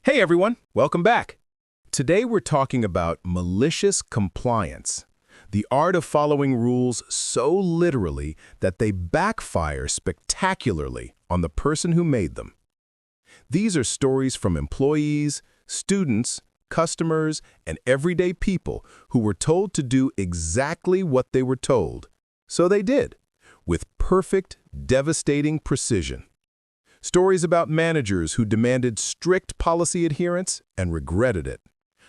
Hey everyone, welcome back. Today we're talking about malicious compliance, the art of following rules so literally that they backfire spectacularly on the person who made them. These are stories from employees, students, customers, and everyday people who were told to do exactly what they were told. So they did, with perfect, devastating precision. Stories about managers who demanded strict policy adherence and regretted it.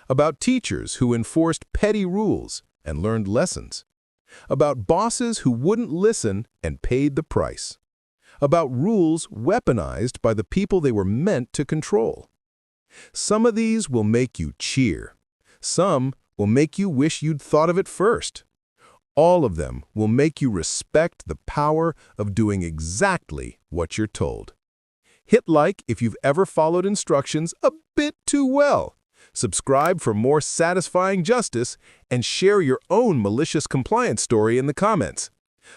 About teachers who enforced petty rules and learned lessons. About bosses who wouldn't listen and paid the price. About rules weaponized by the people they were meant to control. Some of these will make you cheer. Some will make you wish you'd thought of it first. All of them will make you respect the power of doing exactly what you're told. Hit like if you've ever followed instructions a bit too well. Subscribe for more satisfying justice, and share your own malicious compliance story in the comments.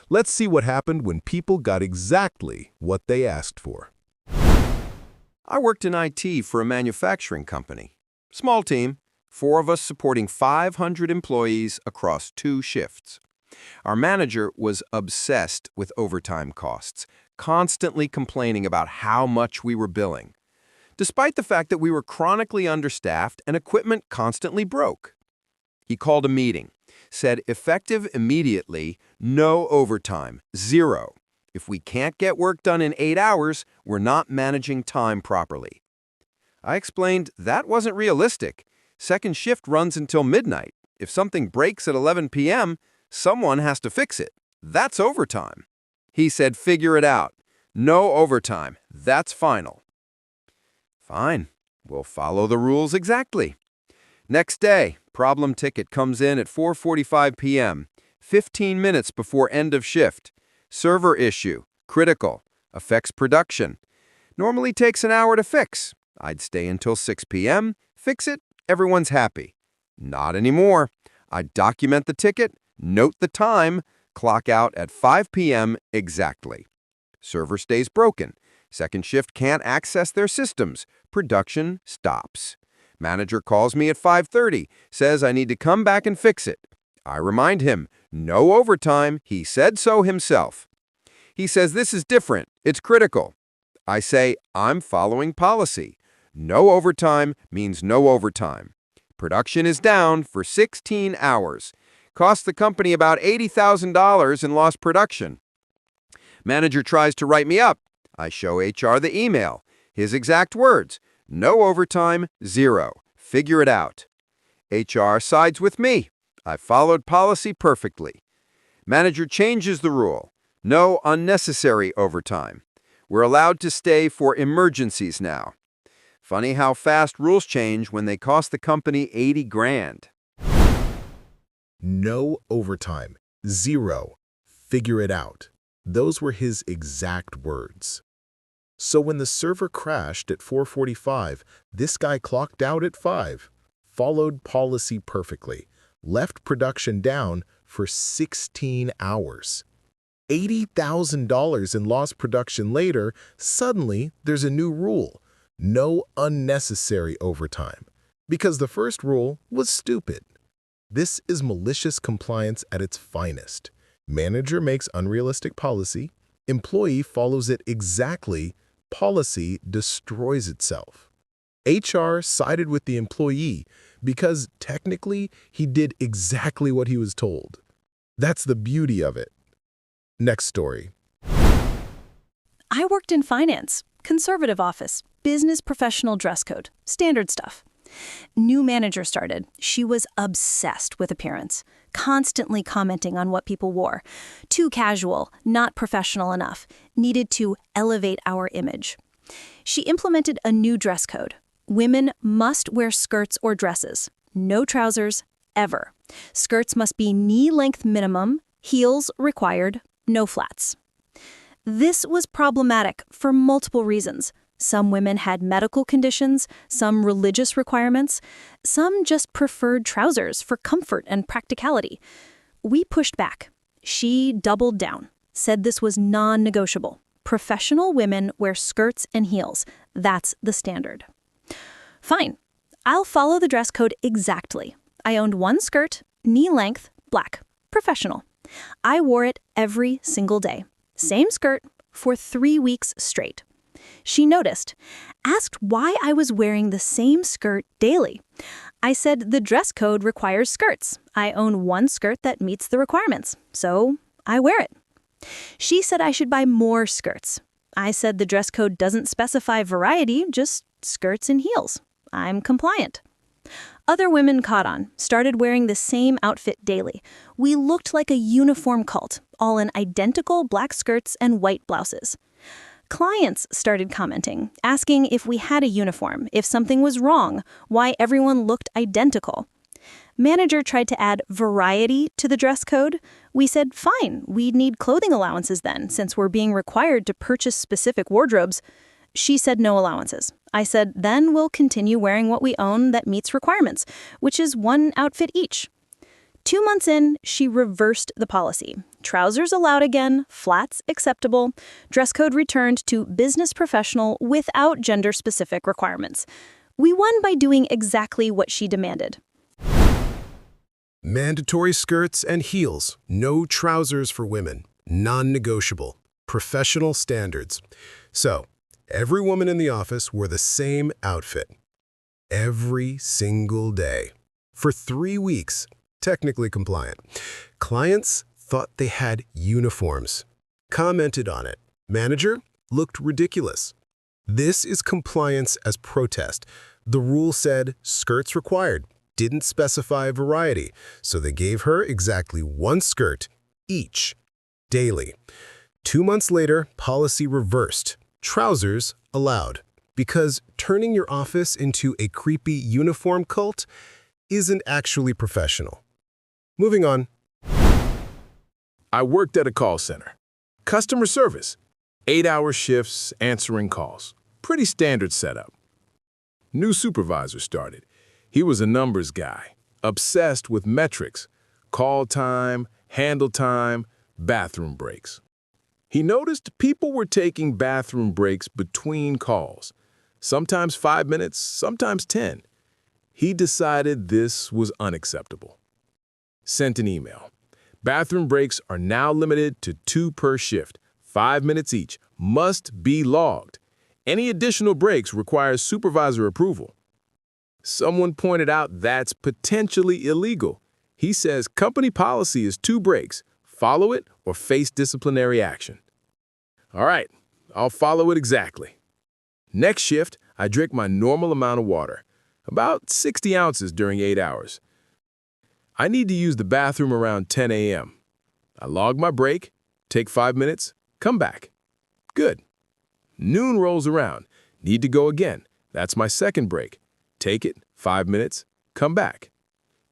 Let's see what happened when people got exactly what they asked for. I worked in IT for a manufacturing company. Small team, 4 of us supporting 500 employees across 2 shifts. Our manager was obsessed with overtime costs, constantly complaining about how much we were billing, despite the fact that we were chronically understaffed and equipment constantly broke. He called a meeting, said effective immediately, no overtime, 0. If we can't get work done in 8 hours, we're not managing time properly. I explained that wasn't realistic. Second shift runs until midnight. If something breaks at 11 p.m., someone has to fix it. That's overtime. He said, figure it out. No overtime. That's final. Fine. We'll follow the rules exactly. Next day, problem ticket comes in at 4:45 p.m., 15 minutes before end of shift. Server issue. Critical. Affects production. Normally takes an hour to fix. I'd stay until 6 p.m., fix it, everyone's happy. Not anymore. I'd document the ticket, note the time, clock out at 5 p.m. exactly. Server stays broken. Second shift can't access their systems. Production stops. Manager calls me at 5:30, says I need to come back and fix it. I remind him, no overtime, he said so himself. He says this is different, it's critical. I say, I'm following policy. No overtime means no overtime. Production is down for 16 hours. Cost the company about $80,000 in lost production. Manager tries to write me up. I show HR the email. His exact words, no overtime, 0. Figure it out. HR sides with me. I followed policy perfectly. Manager changes the rule. No unnecessary overtime. We're allowed to stay for emergencies now. Funny how fast rules change when they cost the company 80 grand. No overtime. 0. Figure it out. Those were his exact words. So when the server crashed at 4:45, this guy clocked out at 5, followed policy perfectly, left production down for 16 hours. $80,000 in lost production later, suddenly there's a new rule. No unnecessary overtime. Because the first rule was stupid. This is malicious compliance at its finest. Manager makes unrealistic policy, employee follows it exactly, policy destroys itself. HR sided with the employee because technically he did exactly what he was told. That's the beauty of it. Next story. I worked in finance, conservative office, business professional dress code, standard stuff. New manager started. She was obsessed with appearance, constantly commenting on what people wore. Too casual, not professional enough, needed to elevate our image. She implemented a new dress code. Women must wear skirts or dresses. No trousers, ever. Skirts must be knee-length minimum, heels required, no flats. This was problematic for multiple reasons. Some women had medical conditions, some religious requirements, some just preferred trousers for comfort and practicality. We pushed back. She doubled down, said this was non-negotiable. Professional women wear skirts and heels. That's the standard. Fine. I'll follow the dress code exactly. I owned one skirt, knee length, black, professional. I wore it every single day. Same skirt for 3 weeks straight. She noticed, asked why I was wearing the same skirt daily. I said the dress code requires skirts. I own one skirt that meets the requirements, so I wear it. She said I should buy more skirts. I said the dress code doesn't specify variety, just skirts and heels. I'm compliant. Other women caught on, started wearing the same outfit daily. We looked like a uniform cult, all in identical black skirts and white blouses. Clients started commenting, asking if we had a uniform, if something was wrong, why everyone looked identical. Manager tried to add variety to the dress code. We said, fine, we'd need clothing allowances then, since we're being required to purchase specific wardrobes. She said no allowances. I said, then we'll continue wearing what we own that meets requirements, which is one outfit each. 2 months in, she reversed the policy. Trousers allowed again, flats acceptable, dress code returned to business professional without gender-specific requirements. We won by doing exactly what she demanded. Mandatory skirts and heels, no trousers for women, non-negotiable, professional standards. So, every woman in the office wore the same outfit. Every single day. For 3 weeks. Technically compliant. Clients thought they had uniforms. Commented on it. Manager looked ridiculous. This is compliance as protest. The rule said skirts required, didn't specify variety, so they gave her exactly one skirt each, daily. 2 months later, policy reversed. Trousers allowed. Because turning your office into a creepy uniform cult isn't actually professional. Moving on. I worked at a call center. Customer service. 8-hour shifts, answering calls. Pretty standard setup. New supervisor started. He was a numbers guy, obsessed with metrics, call time, handle time, bathroom breaks. He noticed people were taking bathroom breaks between calls, sometimes 5 minutes, sometimes 10. He decided this was unacceptable. Sent an email. Bathroom breaks are now limited to 2 per shift, 5 minutes each, must be logged. Any additional breaks requires supervisor approval. Someone pointed out that's potentially illegal. He says company policy is 2 breaks. Follow it or face disciplinary action. All right, I'll follow it exactly. Next shift, I drink my normal amount of water, about 60 ounces during 8 hours. I need to use the bathroom around 10 a.m. I log my break, take 5 minutes, come back. Good. Noon rolls around, need to go again. That's my second break. Take it, 5 minutes, come back.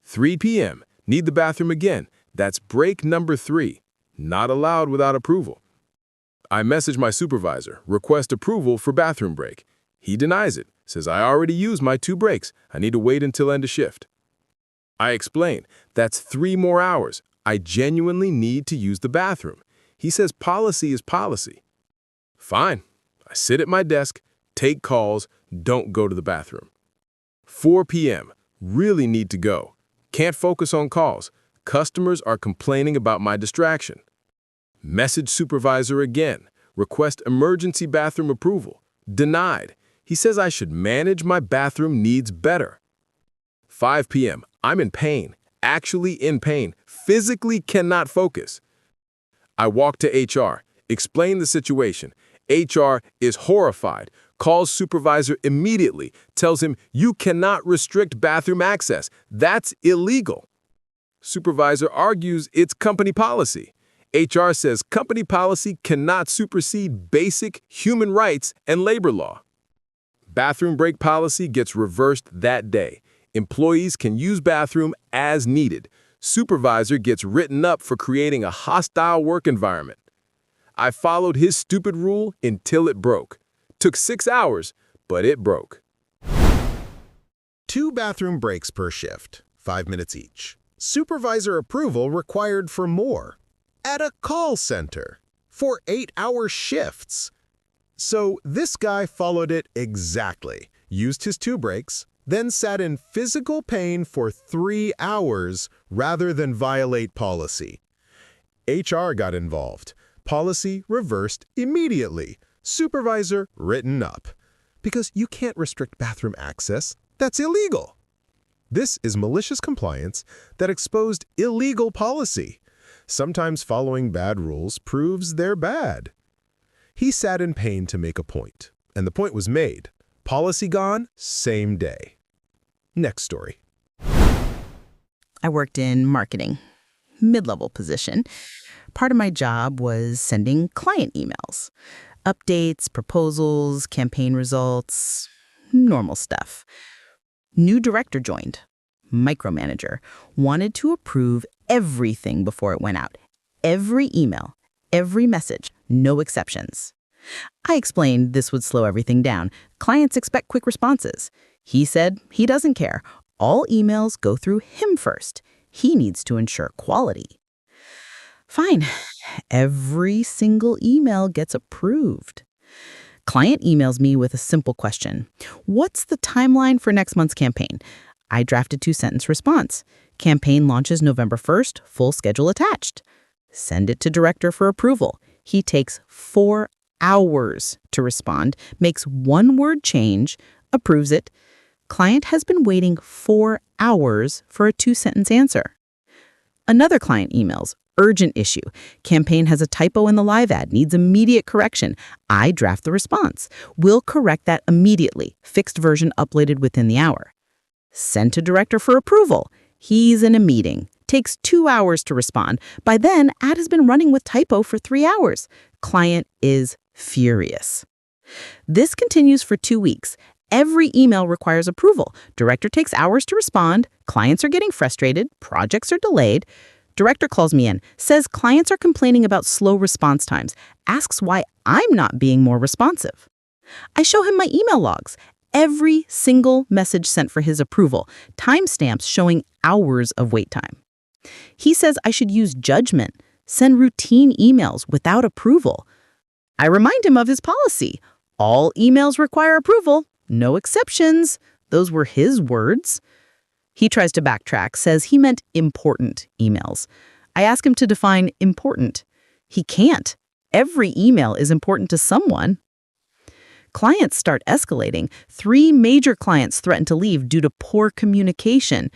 3 p.m., need the bathroom again. That's break number 3, not allowed without approval. I message my supervisor, request approval for bathroom break. He denies it, says I already used my 2 breaks. I need to wait until end of shift. I explain, that's 3 more hours. I genuinely need to use the bathroom. He says policy is policy. Fine. I sit at my desk, take calls, don't go to the bathroom. 4 p.m. Really need to go. Can't focus on calls. Customers are complaining about my distraction. Message supervisor again. Request emergency bathroom approval. Denied. He says I should manage my bathroom needs better. 5 p.m. I'm in pain. Actually in pain. Physically cannot focus. I walk to HR. Explain the situation. HR is horrified. Calls supervisor immediately. Tells him, you cannot restrict bathroom access. That's illegal. Supervisor argues it's company policy. HR says company policy cannot supersede basic human rights and labor law. Bathroom break policy gets reversed that day. Employees can use bathroom as needed. Supervisor gets written up for creating a hostile work environment. I followed his stupid rule until it broke. Took 6 hours, but it broke. 2 bathroom breaks per shift, 5 minutes each. Supervisor approval required for more. At a call center. For 8-hour shifts. So this guy followed it exactly. used his 2 breaks, then sat in physical pain for 3 hours rather than violate policy. HR got involved. Policy reversed immediately. Supervisor written up. Because you can't restrict bathroom access. That's illegal. This is malicious compliance that exposed illegal policy. Sometimes following bad rules proves they're bad. He sat in pain to make a point, and the point was made. Policy gone, same day. Next story. I worked in marketing, mid-level position. Part of my job was sending client emails, updates, proposals, campaign results, normal stuff. New director joined, micromanager, wanted to approve everything before it went out. Every email, every message, no exceptions. I explained this would slow everything down. Clients expect quick responses. He said he doesn't care. All emails go through him first. He needs to ensure quality. Fine. Every single email gets approved. Client emails me with a simple question. What's the timeline for next month's campaign? I drafted 2-sentence response. Campaign launches November 1st, full schedule attached. Send it to director for approval. He takes 4 hours to respond, makes 1-word change, approves it. Client has been waiting 4 hours for a 2-sentence answer. Another client emails, urgent issue. Campaign has a typo in the live ad, needs immediate correction. I draft the response. We'll correct that immediately. Fixed version uploaded within the hour. Sent to director for approval. He's in a meeting. Takes 2 hours to respond. By then, ad has been running with typo for 3 hours. Client is furious. This continues for 2 weeks. Every email requires approval. Director takes hours to respond. Clients are getting frustrated. Projects are delayed. Director calls me in, says clients are complaining about slow response times, asks why I'm not being more responsive. I show him my email logs. Every single message sent for his approval, timestamps showing hours of wait time. He says I should use judgment, send routine emails without approval. I remind him of his policy. All emails require approval, no exceptions. Those were his words. He tries to backtrack, says he meant important emails. I ask him to define important. He can't. Every email is important to someone. Clients start escalating. 3 major clients threaten to leave due to poor communication.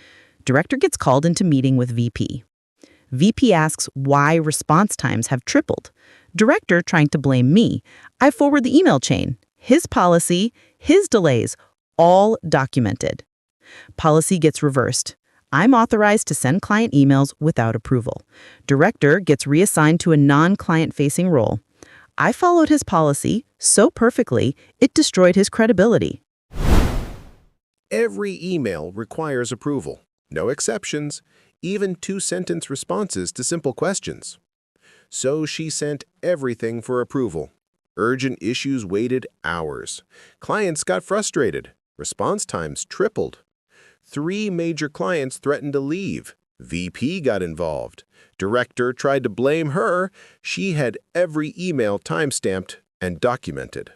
Director gets called into meeting with VP. VP asks why response times have tripled. Director trying to blame me. I forward the email chain. His policy, his delays, all documented. Policy gets reversed. I'm authorized to send client emails without approval. Director gets reassigned to a non-client-facing role. I followed his policy so perfectly, it destroyed his credibility. Every email requires approval. No exceptions, even 2-sentence responses to simple questions. So she sent everything for approval. Urgent issues waited hours. Clients got frustrated. Response times tripled. 3 major clients threatened to leave. VP got involved. Director tried to blame her. She had every email timestamped and documented.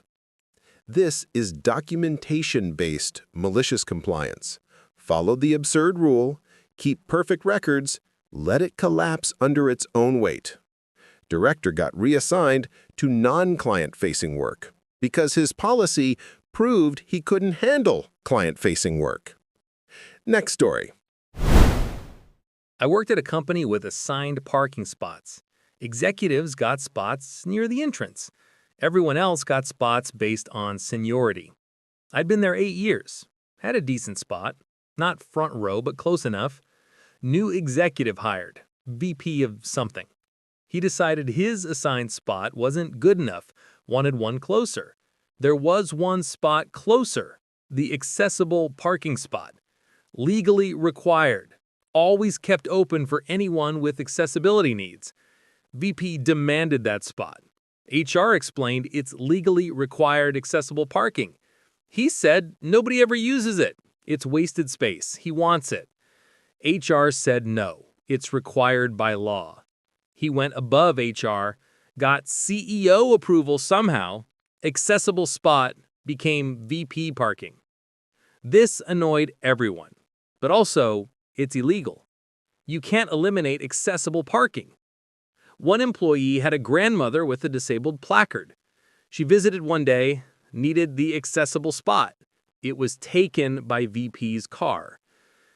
This is documentation-based malicious compliance. Follow the absurd rule, keep perfect records, let it collapse under its own weight. Director got reassigned to non-client-facing work because his policy proved he couldn't handle client-facing work. Next story. I worked at a company with assigned parking spots. Executives got spots near the entrance. Everyone else got spots based on seniority. I'd been there 8 years, had a decent spot, not front row, but close enough. New executive hired, VP of something. He decided his assigned spot wasn't good enough, wanted one closer. There was one spot closer, the accessible parking spot. Legally required, always kept open for anyone with accessibility needs. VP demanded that spot. HR explained it's legally required accessible parking. He said nobody ever uses it. It's wasted space. He wants it. HR said no, it's required by law. He went above HR, got CEO approval somehow. Accessible spot became VP parking. This annoyed everyone, but also it's illegal. You can't eliminate accessible parking. One employee had a grandmother with a disabled placard. She visited one day, needed the accessible spot. It was taken by VP's car.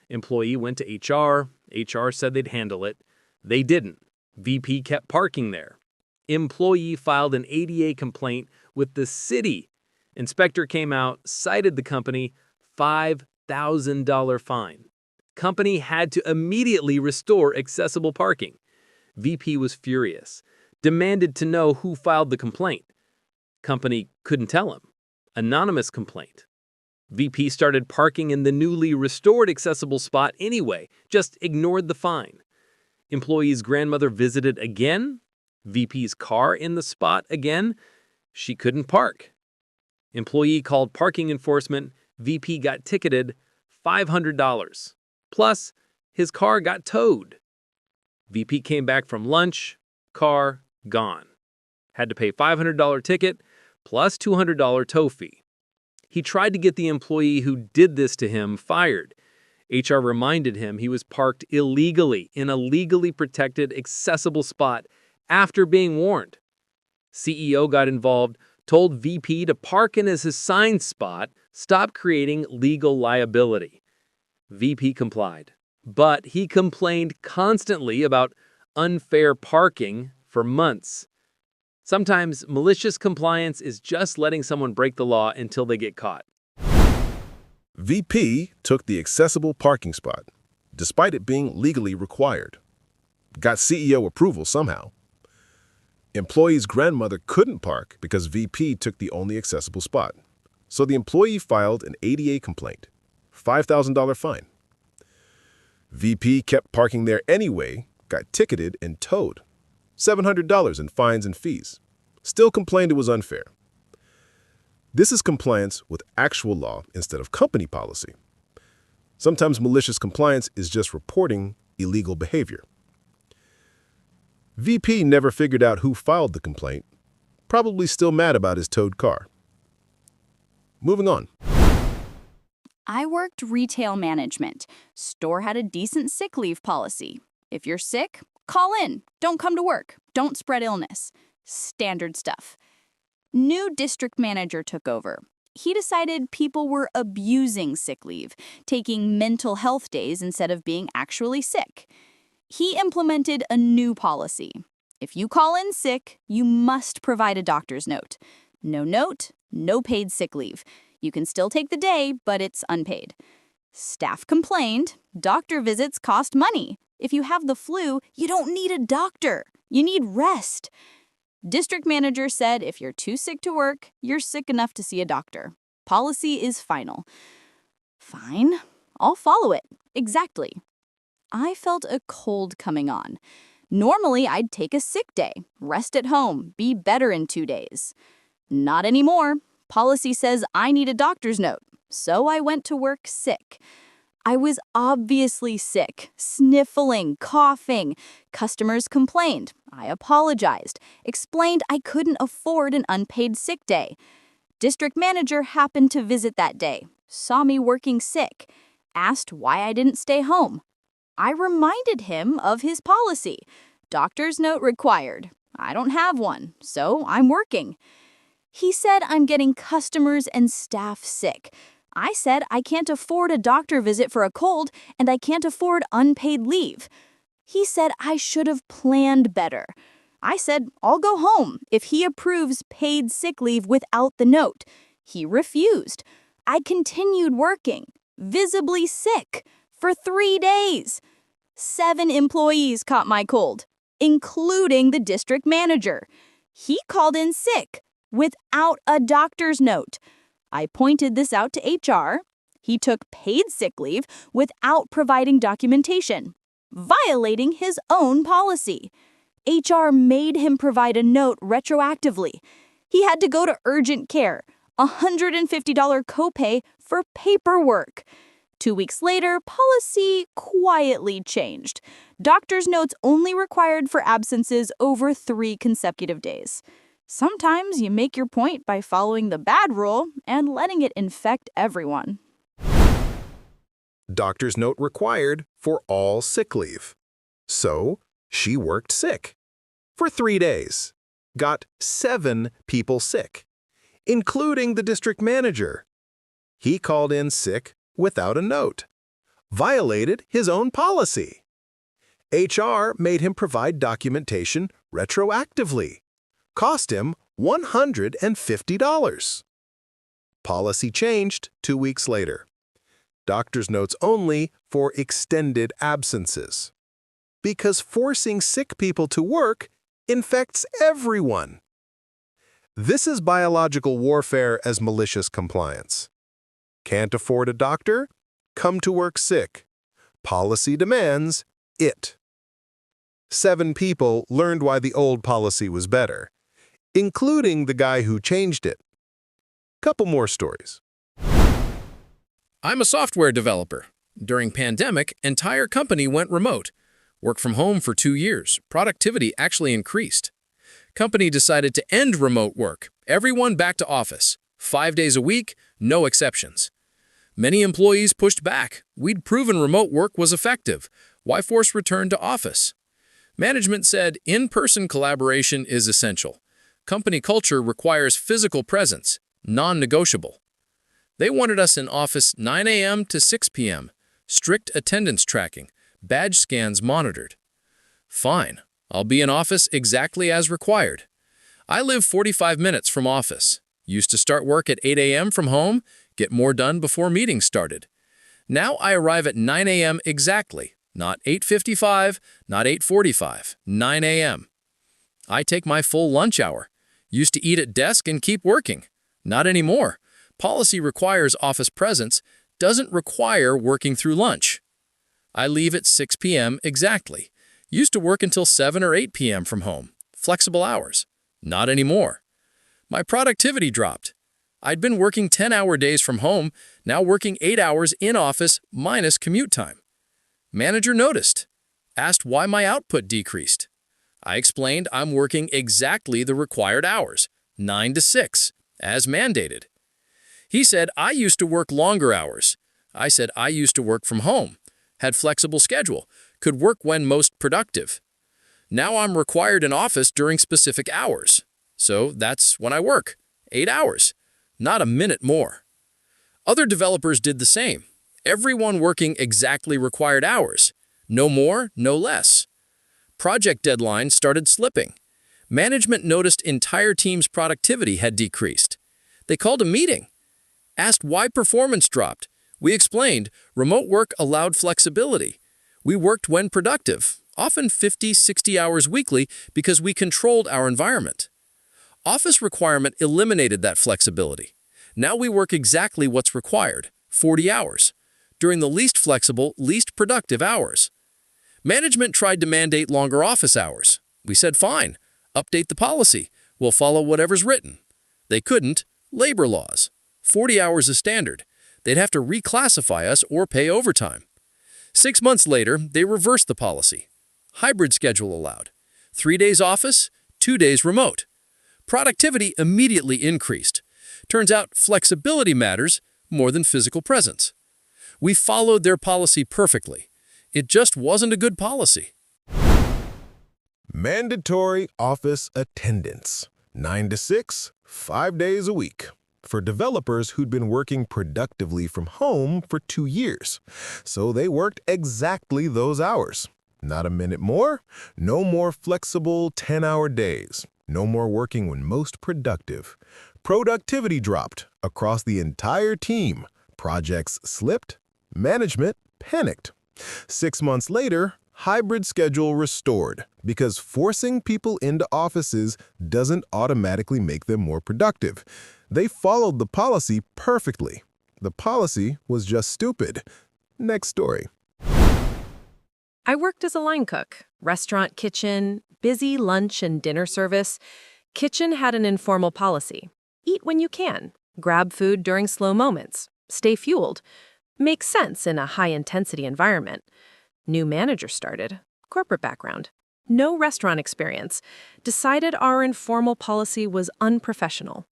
Employee went to HR. HR said they'd handle it. They didn't. VP kept parking there. Employee filed an ADA complaint with the city. Inspector came out, cited the company, $5,000 fine. Company had to immediately restore accessible parking. VP was furious, demanded to know who filed the complaint. Company couldn't tell him. Anonymous complaint. VP started parking in the newly restored accessible spot anyway, just ignored the fine. Employee's grandmother visited again. VP's car in the spot again. She couldn't park. Employee called parking enforcement. VP got ticketed $500. Plus, his car got towed. VP came back from lunch, car gone. Had to pay $500 ticket plus $200 tow fee. He tried to get the employee who did this to him fired. HR reminded him he was parked illegally in a legally protected, accessible spot after being warned. CEO got involved, told VP to park in his assigned spot, stop creating legal liability. VP complied, but he complained constantly about unfair parking for months. Sometimes malicious compliance is just letting someone break the law until they get caught. VP took the accessible parking spot, despite it being legally required. Got CEO approval somehow. Employee's grandmother couldn't park because VP took the only accessible spot. So the employee filed an ADA complaint, $5,000 fine. VP kept parking there anyway, got ticketed and towed. $700 in fines and fees. Still complained it was unfair. This is compliance with actual law instead of company policy. Sometimes malicious compliance is just reporting illegal behavior. VP never figured out who filed the complaint, probably still mad about his towed car. Moving on. I worked retail management. Store had a decent sick leave policy. If you're sick, call in. Don't come to work. Don't spread illness. Standard stuff. New district manager took over. He decided people were abusing sick leave, taking mental health days instead of being actually sick. He implemented a new policy. If you call in sick, you must provide a doctor's note. No note, no paid sick leave. You can still take the day, but it's unpaid. Staff complained, doctor visits cost money. If you have the flu, you don't need a doctor. You need rest. District manager said if you're too sick to work, you're sick enough to see a doctor. Policy is final. Fine, I'll follow it. Exactly. I felt a cold coming on. Normally, I'd take a sick day, rest at home, be better in 2 days. Not anymore. Policy says I need a doctor's note, so I went to work sick. I was obviously sick, sniffling, coughing. Customers complained. I apologized, explained I couldn't afford an unpaid sick day. District manager happened to visit that day, saw me working sick, asked why I didn't stay home. I reminded him of his policy. Doctor's note required. I don't have one, so I'm working. He said I'm getting customers and staff sick. I said I can't afford a doctor visit for a cold, and I can't afford unpaid leave. He said I should have planned better. I said I'll go home if he approves paid sick leave without the note. He refused. I continued working, visibly sick, for 3 days. 7 employees caught my cold, including the district manager. He called in sick without a doctor's note. I pointed this out to HR. He took paid sick leave without providing documentation, violating his own policy. HR made him provide a note retroactively. He had to go to urgent care, $150 copay for paperwork. 2 weeks later, policy quietly changed. Doctor's notes only required for absences over 3 consecutive days. Sometimes you make your point by following the bad rule and letting it infect everyone. doctor's note required for all sick leave. So, she worked sick for 3 days, got 7 people sick, including the district manager. He called in sick without a note, violated his own policy. HR made him provide documentation retroactively, cost him $150. Policy changed 2 weeks later. Doctor's notes only for extended absences. Because forcing sick people to work infects everyone. This is biological warfare as malicious compliance. Can't afford a doctor? Come to work sick. Policy demands it. 7 people learned why the old policy was better, including the guy who changed it. Couple more stories. I'm a software developer. During pandemic, entire company went remote. Worked from home for 2 years. Productivity actually increased. Company decided to end remote work. Everyone back to office. 5 days a week, no exceptions. Many employees pushed back. We'd proven remote work was effective. Why force return to office? Management said in-person collaboration is essential. Company culture requires physical presence, non-negotiable. They wanted us in office 9 a.m. to 6 p.m., strict attendance tracking, badge scans monitored. Fine, I'll be in office exactly as required. I live 45 minutes from office. Used to start work at 8 a.m. from home, get more done before meetings started. Now I arrive at 9 a.m. exactly, not 8:55, not 8:45, 9 a.m. I take my full lunch hour. Used to eat at desk and keep working. Not anymore. Policy requires office presence, doesn't require working through lunch. I leave at 6 p.m. exactly. Used to work until 7 or 8 p.m. from home. Flexible hours. Not anymore. My productivity dropped. I'd been working 10-hour days from home, now working 8 hours in office minus commute time. Manager noticed. Asked why my output decreased. I explained I'm working exactly the required hours, 9 to 6, as mandated. He said I used to work longer hours. I said I used to work from home, had flexible schedule, could work when most productive. Now I'm required in office during specific hours. So that's when I work, 8 hours, not a minute more. Other developers did the same. Everyone working exactly required hours, no more, no less. Project deadlines started slipping. Management noticed entire team's productivity had decreased. They called a meeting, asked why performance dropped. We explained remote work allowed flexibility. We worked when productive, often 50, 60 hours weekly because we controlled our environment. Office requirement eliminated that flexibility. Now we work exactly what's required, 40 hours, during the least flexible, least productive hours. Management tried to mandate longer office hours. We said, fine, update the policy. We'll follow whatever's written. They couldn't. Labor laws. 40 hours is standard. They'd have to reclassify us or pay overtime. 6 months later, they reversed the policy. Hybrid schedule allowed. 3 days office, 2 days remote. Productivity immediately increased. Turns out flexibility matters more than physical presence. We followed their policy perfectly. It just wasn't a good policy. Mandatory office attendance, 9 to 6, 5 days a week, for developers who'd been working productively from home for 2 years. So they worked exactly those hours. Not a minute more, no more flexible 10-hour days, no more working when most productive. Productivity dropped across the entire team. Projects slipped. Management panicked. 6 months later, hybrid schedule restored because forcing people into offices doesn't automatically make them more productive. They followed the policy perfectly. The policy was just stupid. Next story. I worked as a line cook, restaurant kitchen, busy lunch and dinner service. Kitchen had an informal policy. Eat when you can. Grab food during slow moments. Stay fueled. Makes sense in a high-intensity environment. New manager started. Corporate background. No restaurant experience. Decided our informal policy was unprofessional.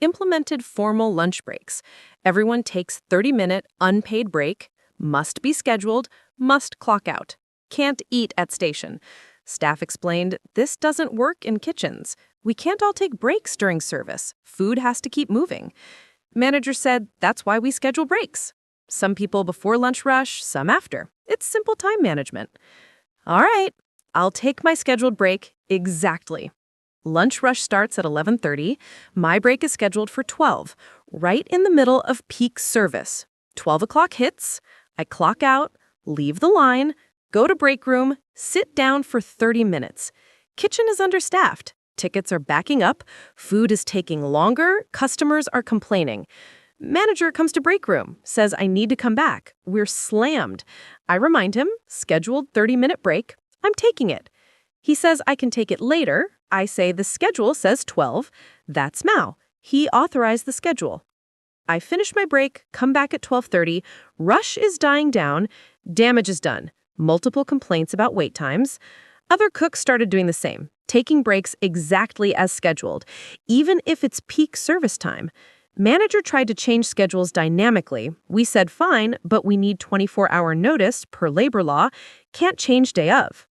Implemented formal lunch breaks. Everyone takes 30-minute unpaid break, must be scheduled, must clock out. Can't eat at station. Staff explained, this doesn't work in kitchens. We can't all take breaks during service. Food has to keep moving. Manager said, that's why we schedule breaks. Some people before lunch rush, some after. It's simple time management. All right, I'll take my scheduled break exactly. Lunch rush starts at 11:30. My break is scheduled for 12, right in the middle of peak service. 12 o'clock hits, I clock out, leave the line, go to break room, sit down for 30 minutes. Kitchen is understaffed. Tickets are backing up. Food is taking longer. Customers are complaining. Manager comes to break room, says I need to come back. We're slammed. I remind him, scheduled 30-minute break. I'm taking it. He says I can take it later. I say the schedule says 12. That's Mao. He authorized the schedule. I finish my break, come back at 12:30. Rush is dying down. Damage is done. Multiple complaints about wait times. Other cooks started doing the same, taking breaks exactly as scheduled, even if it's peak service time. Manager tried to change schedules dynamically. We said fine, but we need 24-hour notice per labor law. Can't change day of.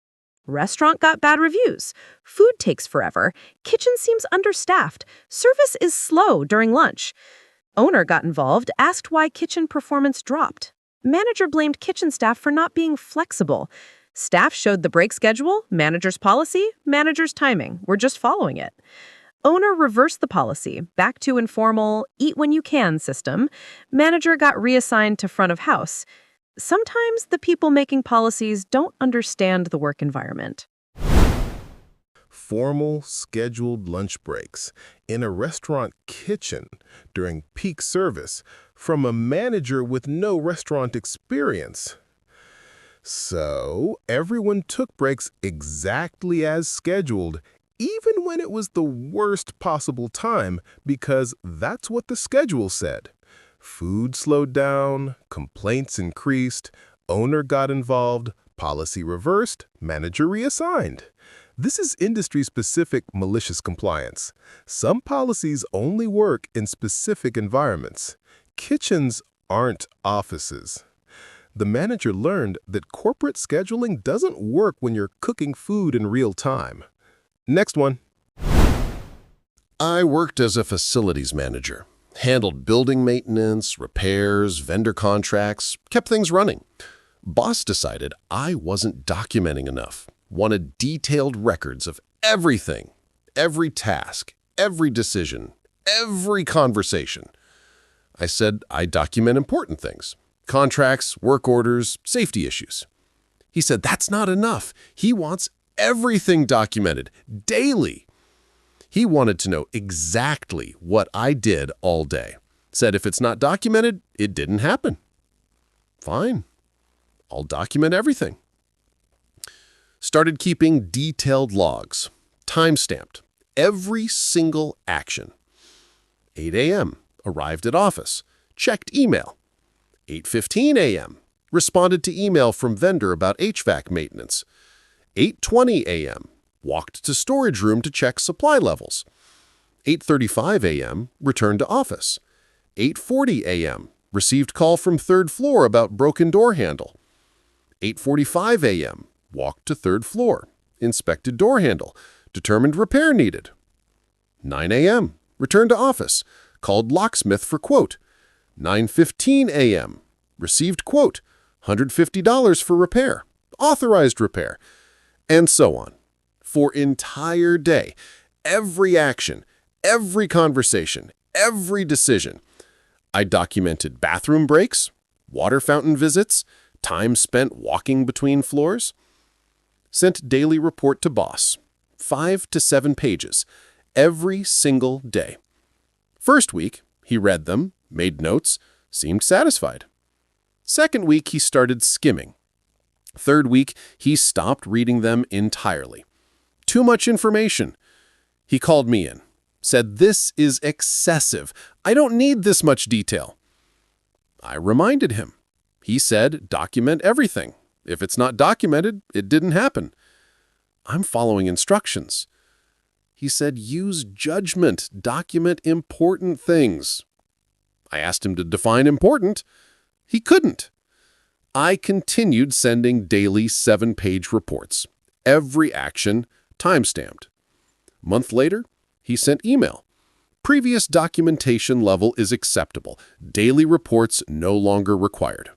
Restaurant got bad reviews. Food takes forever. Kitchen seems understaffed. Service is slow during lunch. Owner got involved, asked why kitchen performance dropped. Manager blamed kitchen staff for not being flexible. Staff showed the break schedule, manager's policy, manager's timing. We're just following it. Owner reversed the policy, back to informal, eat-when-you-can system. Manager got reassigned to front of house. Sometimes the people making policies don't understand the work environment. Formal, scheduled lunch breaks in a restaurant kitchen during peak service from a manager with no restaurant experience. So, everyone took breaks exactly as scheduled, even when it was the worst possible time, because that's what the schedule said. Food slowed down, complaints increased, owner got involved, policy reversed, manager reassigned. This is industry-specific malicious compliance. Some policies only work in specific environments. Kitchens aren't offices. The manager learned that corporate scheduling doesn't work when you're cooking food in real time. Next one. I worked as a facilities manager, handled building maintenance, repairs, vendor contracts, kept things running. Boss decided I wasn't documenting enough, wanted detailed records of everything, every task, every decision, every conversation. I said I document important things, contracts, work orders, safety issues. He said that's not enough. He wants everything documented, daily. He wanted to know exactly what I did all day. Said if it's not documented, it didn't happen. Fine. I'll document everything. Started keeping detailed logs, time-stamped, every single action. 8 a.m., arrived at office, checked email. 8:15 a.m., responded to email from vendor about HVAC maintenance. 8:20 a.m., walked to storage room to check supply levels. 8:35 a.m., returned to office. 8:40 a.m., received call from third floor about broken door handle. 8:45 a.m., walked to third floor, inspected door handle, determined repair needed. 9 a.m., returned to office, called locksmith for quote. 9:15 a.m., received quote, $150 for repair, authorized repair, and so on. For entire day, every action, every conversation, every decision. I documented bathroom breaks, water fountain visits, time spent walking between floors. Sent daily report to boss, 5 to 7 pages, every single day. First week, he read them, made notes, seemed satisfied. Second week, he started skimming. Third week, he stopped reading them entirely. Too much information. He called me in, said, "This is excessive. I don't need this much detail." I reminded him. He said, "Document everything. If it's not documented, it didn't happen." I'm following instructions. He said, "Use judgment. Document important things." I asked him to define important. He couldn't. I continued sending daily 7-page reports, every action timestamped. A month later, he sent email. Previous documentation level is acceptable. Daily reports no longer required.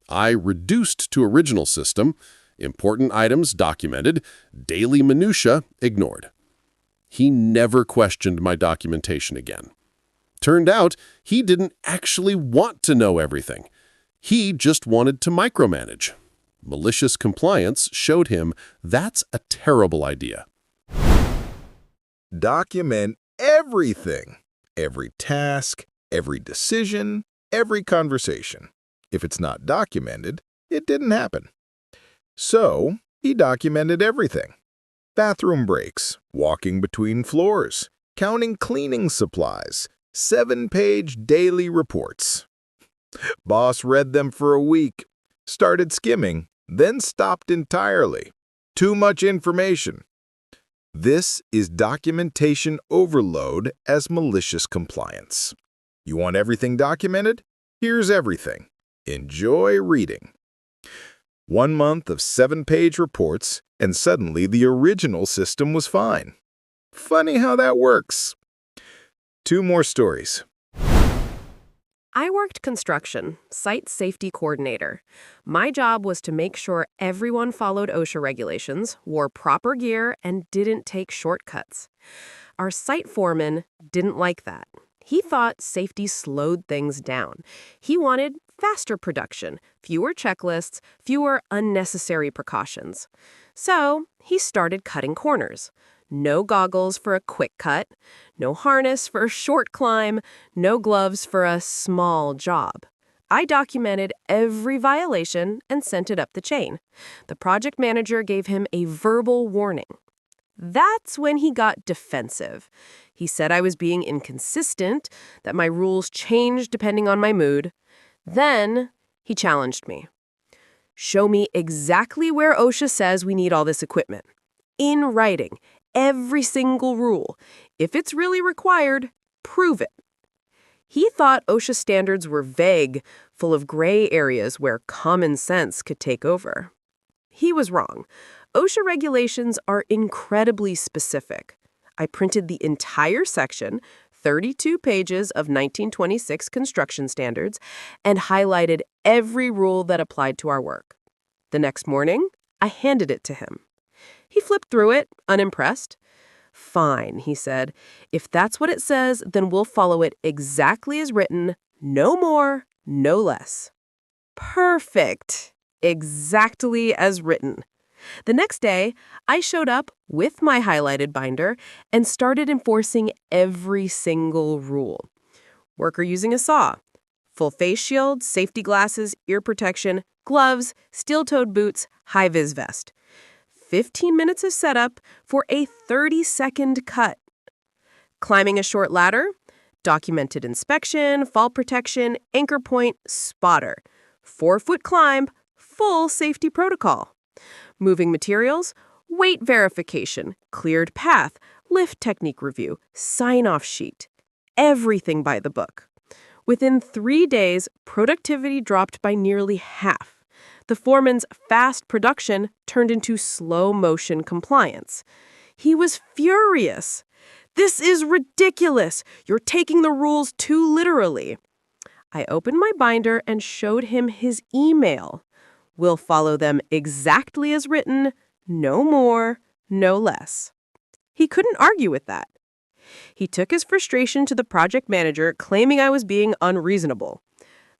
I reduced to original system, important items documented, daily minutia ignored. He never questioned my documentation again. Turned out, he didn't actually want to know everything. He just wanted to micromanage. Malicious compliance showed him that's a terrible idea. Document everything. Every task, every decision, every conversation. If it's not documented, it didn't happen. So, he documented everything. Bathroom breaks, walking between floors, counting cleaning supplies, 7-page daily reports. Boss read them for a week, started skimming, then stopped entirely. Too much information. This is documentation overload as malicious compliance. You want everything documented? Here's everything. Enjoy reading. 1 month of 7-page reports, and suddenly the original system was fine. Funny how that works. 2 more stories. I worked construction, site safety coordinator. My job was to make sure everyone followed OSHA regulations, wore proper gear, and didn't take shortcuts. Our site foreman didn't like that. He thought safety slowed things down. He wanted faster production, fewer checklists, fewer unnecessary precautions. So he started cutting corners. No goggles for a quick cut, no harness for a short climb, no gloves for a small job. I documented every violation and sent it up the chain. The project manager gave him a verbal warning. That's when he got defensive. He said I was being inconsistent, that my rules changed depending on my mood. Then he challenged me. Show me exactly where OSHA says we need all this equipment. In writing, every single rule. If it's really required, prove it. He thought OSHA standards were vague, full of gray areas where common sense could take over. He was wrong. OSHA regulations are incredibly specific. I printed the entire section, 32 pages of 1926 construction standards, and highlighted every rule that applied to our work. The next morning, I handed it to him. He flipped through it, unimpressed. Fine, he said. If that's what it says, then we'll follow it exactly as written, no more, no less. Perfect. Exactly as written. The next day, I showed up with my highlighted binder and started enforcing every single rule. Worker using a saw, full face shield, safety glasses, ear protection, gloves, steel-toed boots, high-vis vest. 15 minutes of setup for a 30-second cut. Climbing a short ladder, documented inspection, fall protection, anchor point, spotter. 4-foot climb, full safety protocol. Moving materials, weight verification, cleared path, lift technique review, sign-off sheet. Everything by the book. Within 3 days, productivity dropped by nearly half. The foreman's fast production turned into slow-motion compliance. He was furious. This is ridiculous. You're taking the rules too literally. I opened my binder and showed him his email. We'll follow them exactly as written, no more, no less. He couldn't argue with that. He took his frustration to the project manager, claiming I was being unreasonable.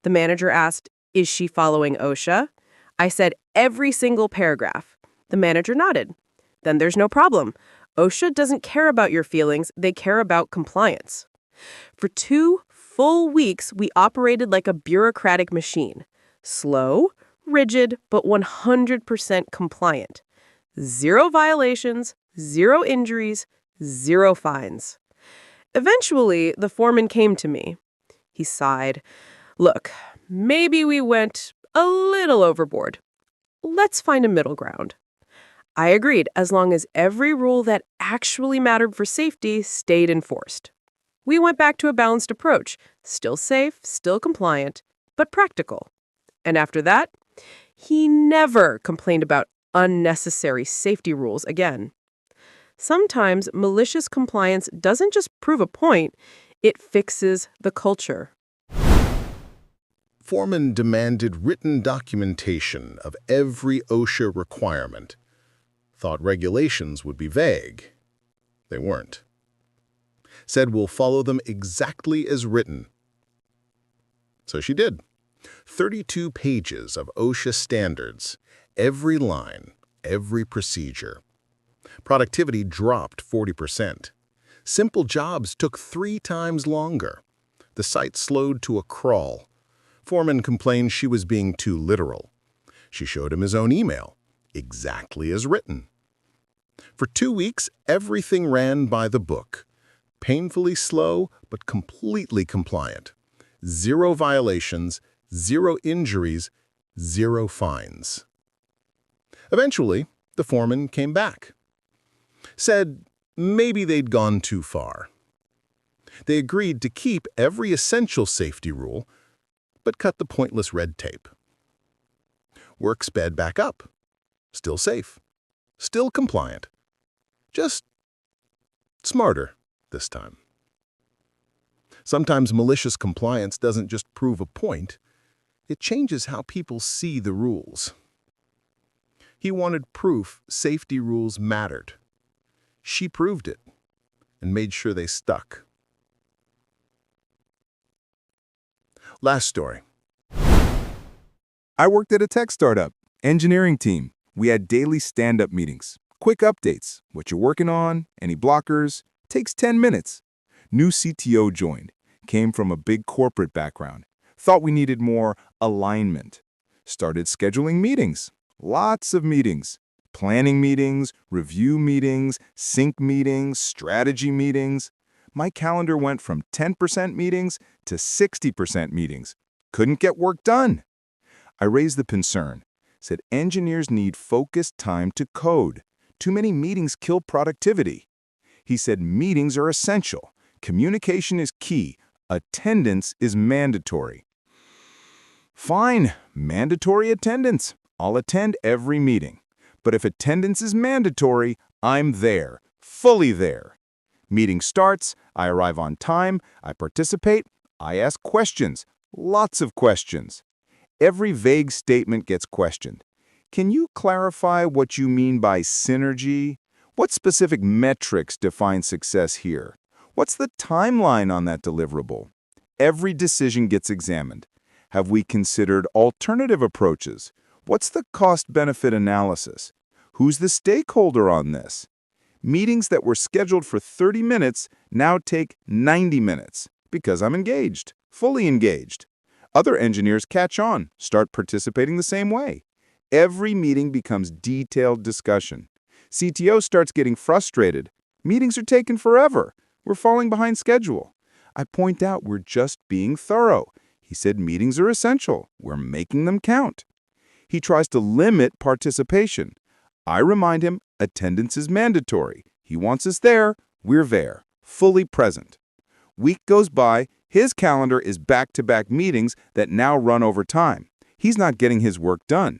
The manager asked, "Is she following OSHA?" I said every single paragraph. The manager nodded. Then there's no problem. OSHA doesn't care about your feelings, they care about compliance. For 2 full weeks, we operated like a bureaucratic machine. Slow, rigid, but 100% compliant. 0 violations, 0 injuries, 0 fines. Eventually, the foreman came to me. He sighed. Look, maybe we went a little overboard. Let's find a middle ground. I agreed, as long as every rule that actually mattered for safety stayed enforced. We went back to a balanced approach, still safe, still compliant, but practical. And after that, He never complained about unnecessary safety rules again. Sometimes malicious compliance doesn't just prove a point, it fixes the culture. Foreman demanded written documentation of every OSHA requirement. Thought regulations would be vague. They weren't. Said we'll follow them exactly as written. So she did. 32 pages of OSHA standards, every line, every procedure. Productivity dropped 40%. Simple jobs took 3 times longer. The site slowed to a crawl. Foreman complained she was being too literal. She showed him his own email, exactly as written. For 2 weeks, everything ran by the book. Painfully slow, but completely compliant. 0 violations, 0 injuries, 0 fines. Eventually, the foreman came back. Said maybe they'd gone too far. They agreed to keep every essential safety rule, but cut the pointless red tape. Work sped back up. Still safe. Still compliant. Just smarter this time. Sometimes malicious compliance doesn't just prove a point, it changes how people see the rules. He wanted proof safety rules mattered. She proved it and made sure they stuck. Last story. I worked at a tech startup, engineering team. We had daily stand-up meetings, quick updates, what you're working on, any blockers, takes 10 minutes. New CTO joined, came from a big corporate background, thought we needed more alignment. Started scheduling meetings, lots of meetings, planning meetings, review meetings, sync meetings, strategy meetings. My calendar went from 10% meetings to 60% meetings. Couldn't get work done. I raised the concern, said engineers need focused time to code. Too many meetings kill productivity. He said meetings are essential. Communication is key. Attendance is mandatory. Fine, mandatory attendance. I'll attend every meeting. But if attendance is mandatory, I'm there, fully there. Meeting starts, I arrive on time, I participate, I ask questions, lots of questions. Every vague statement gets questioned. Can you clarify what you mean by synergy? What specific metrics define success here? What's the timeline on that deliverable? Every decision gets examined. Have we considered alternative approaches? What's the cost-benefit analysis? Who's the stakeholder on this? Meetings that were scheduled for 30 minutes now take 90 minutes because I'm engaged, fully engaged. Other engineers catch on, start participating the same way. Every meeting becomes detailed discussion. CTO starts getting frustrated. Meetings are taking forever. We're falling behind schedule. I point out we're just being thorough. He said meetings are essential. We're making them count. He tries to limit participation. I remind him attendance is mandatory. He wants us there. We're there, fully present. Week goes by. His calendar is back-to-back meetings that now run over time. He's not getting his work done.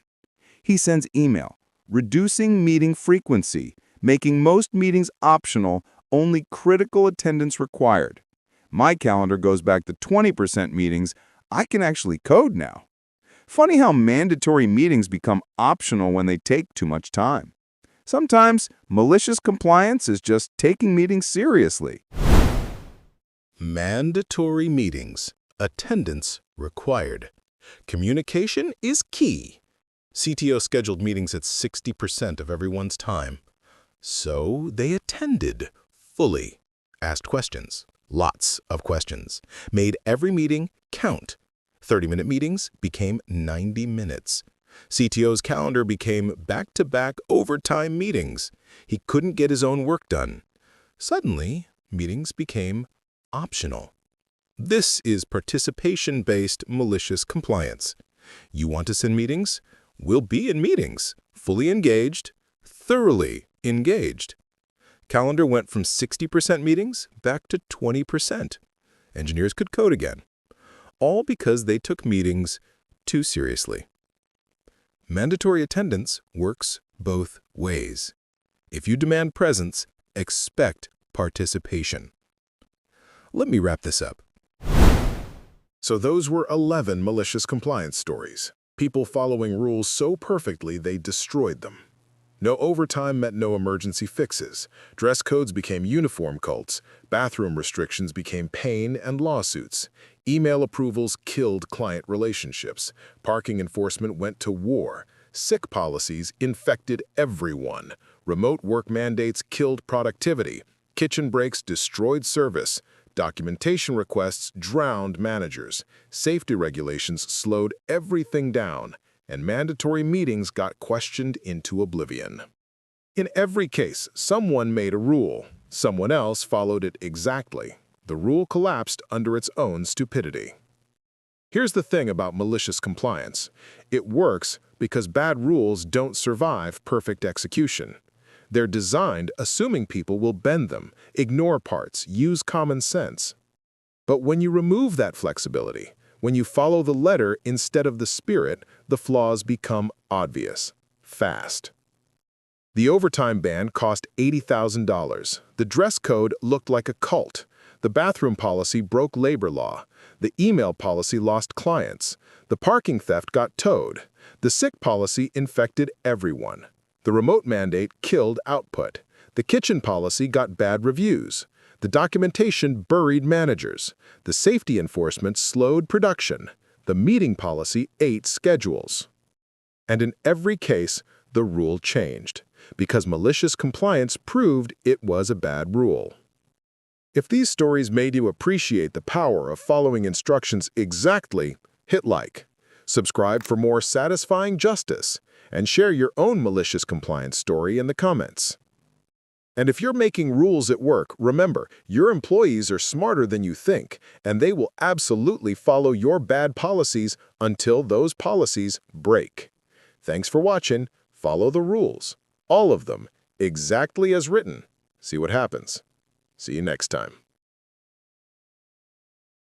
He sends email, reducing meeting frequency, making most meetings optional, only critical attendance required. My calendar goes back to 20% meetings. I can actually code now. Funny how mandatory meetings become optional when they take too much time. Sometimes malicious compliance is just taking meetings seriously. Mandatory meetings. Attendance required. Communication is key. CTO scheduled meetings at 60% of everyone's time. So they attended fully, asked questions, lots of questions, made every meeting count. 30-minute meetings became 90 minutes. CTO's calendar became back-to-back overtime meetings. He couldn't get his own work done. Suddenly, meetings became optional. This is participation-based malicious compliance. You want to send meetings? We'll be in meetings, fully engaged, thoroughly engaged. Calendar went from 60% meetings back to 20%. Engineers could code again. All because they took meetings too seriously. Mandatory attendance works both ways. If you demand presence, expect participation. Let me wrap this up. So those were 11 malicious compliance stories. People following rules so perfectly they destroyed them. No overtime meant no emergency fixes. Dress codes became uniform cults. Bathroom restrictions became pain and lawsuits. Email approvals killed client relationships. Parking enforcement went to war. Sick policies infected everyone. Remote work mandates killed productivity. Kitchen breaks destroyed service. Documentation requests drowned managers. Safety regulations slowed everything down. And mandatory meetings got questioned into oblivion. In every case, someone made a rule. Someone else followed it exactly. The rule collapsed under its own stupidity. Here's the thing about malicious compliance. It works because bad rules don't survive perfect execution. They're designed assuming people will bend them, ignore parts, use common sense. But when you remove that flexibility, when you follow the letter instead of the spirit, the flaws become obvious, fast. The overtime ban cost $80,000. The dress code looked like a cult. The bathroom policy broke labor law. The email policy lost clients. The parking theft got towed. The sick policy infected everyone. The remote mandate killed output. The kitchen policy got bad reviews. The documentation buried managers. The safety enforcement slowed production. The meeting policy ate schedules. And in every case, the rule changed, because malicious compliance proved it was a bad rule. If these stories made you appreciate the power of following instructions exactly, hit like. Subscribe for more satisfying justice, and share your own malicious compliance story in the comments. And if you're making rules at work, remember, your employees are smarter than you think, and they will absolutely follow your bad policies until those policies break. Thanks for watching. Follow the rules, all of them, exactly as written. See what happens. See you next time.